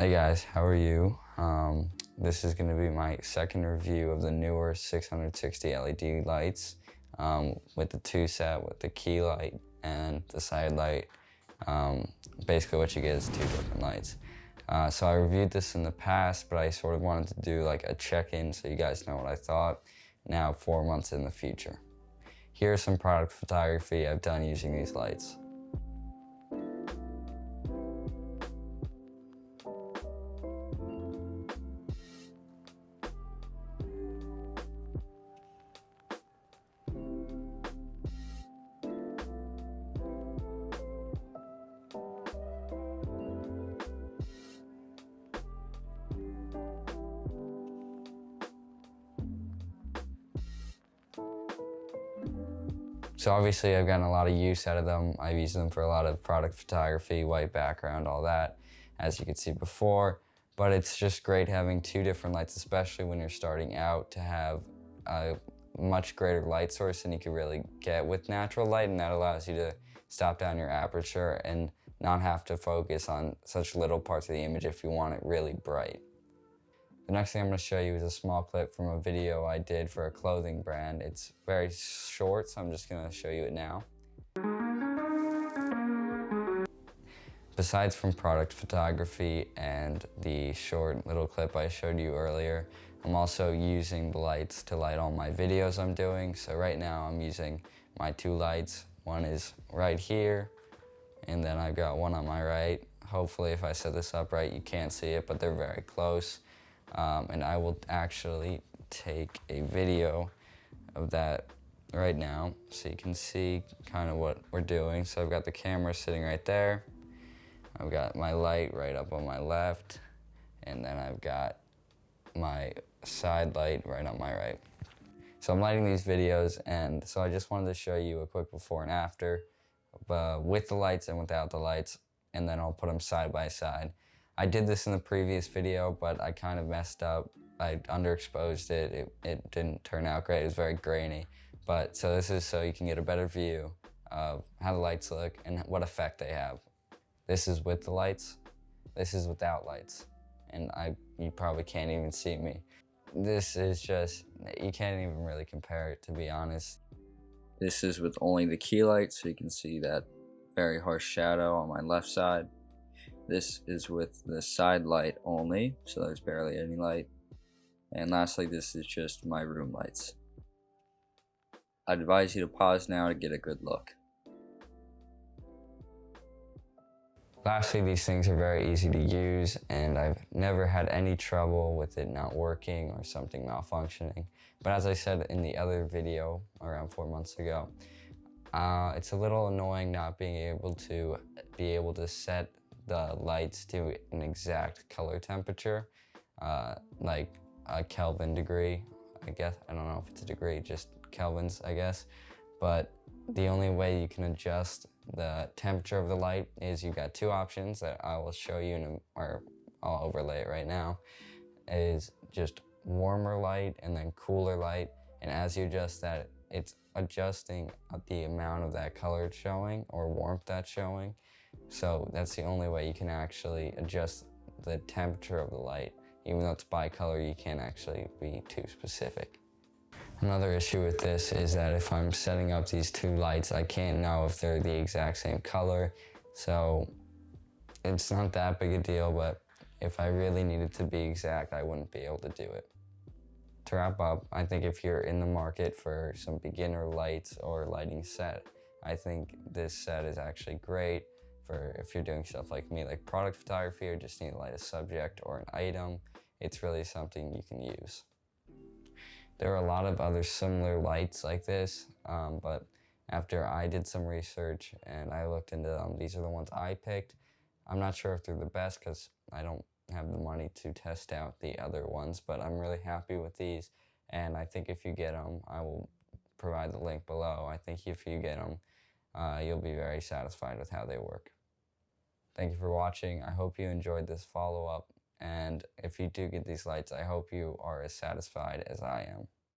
Hey guys, how are you? This is going to be my second review of the Neewer 660 LED lights with the two set with the key light and the side light. Basically what you get is two different lights. So I reviewed this in the past, but I sort of wanted to do like a check-in so you guys know what I thought now 4 months in the future. Here's some product photography I've done using these lights. So obviously I've gotten a lot of use out of them. I've used them for a lot of product photography, white background, all that, as you could see before. But it's just great having two different lights, especially when you're starting out, to have a much greater light source than you could really get with natural light, and that allows you to stop down your aperture and not have to focus on such little parts of the image if you want it really bright. The next thing I'm going to show you is a small clip from a video I did for a clothing brand. It's very short, so I'm just going to show you it now. Besides from product photography and the short little clip I showed you earlier, I'm also using the lights to light all my videos I'm doing. So right now I'm using my two lights. One is right here, and then I've got one on my right. Hopefully if I set this up right, you can't see it, but they're very close. And I will actually take a video of that right now so you can see kind of what we're doing. So I've got the camera sitting right there. I've got my light right up on my left, and then I've got my side light right on my right. So I'm lighting these videos, and so I just wanted to show you a quick before and after with the lights and without the lights, and then I'll put them side by side. I did this in the previous video, but I kind of messed up. I underexposed it. It didn't turn out great. It was very grainy. But so this is so you can get a better view of how the lights look and what effect they have. This is with the lights. This is without lights. And you probably can't even see me. This is just, you can't even really compare it, to be honest. This is with only the key light, so you can see that very harsh shadow on my left side. This is with the side light only, so there's barely any light. And lastly, this is just my room lights. I'd advise you to pause now to get a good look. Lastly, these things are very easy to use, and I've never had any trouble with it not working or something malfunctioning. But as I said in the other video around 4 months ago, it's a little annoying not being able to set the lights to an exact color temperature, like a Kelvin degree, I guess. I don't know if it's a degree, just Kelvins, I guess. But the only way you can adjust the temperature of the light is you've got two options that I will show you, or I'll overlay it right now, is just warmer light and then cooler light. And as you adjust that, it's adjusting the amount of that color it's showing or warmth that's showing. So that's the only way you can actually adjust the temperature of the light. Even though it's bi-color, you can't actually be too specific. Another issue with this is that if I'm setting up these two lights, I can't know if they're the exact same color. So it's not that big a deal, but if I really needed to be exact, I wouldn't be able to do it. To wrap up, I think if you're in the market for some beginner lights or lighting set, I think this set is actually great for if you're doing stuff like me, like product photography, or just need to light a subject or an item. It's really something you can use. There are a lot of other similar lights like this, but after I did some research and I looked into them, these are the ones I picked. I'm not sure if they're the best because I don't have the money to test out the other ones, but I'm really happy with these, and I think if you get them, I will provide the link below. I think if you get them, you'll be very satisfied with how they work. Thank you for watching. I hope you enjoyed this follow-up, and if you do get these lights, I hope you are as satisfied as I am.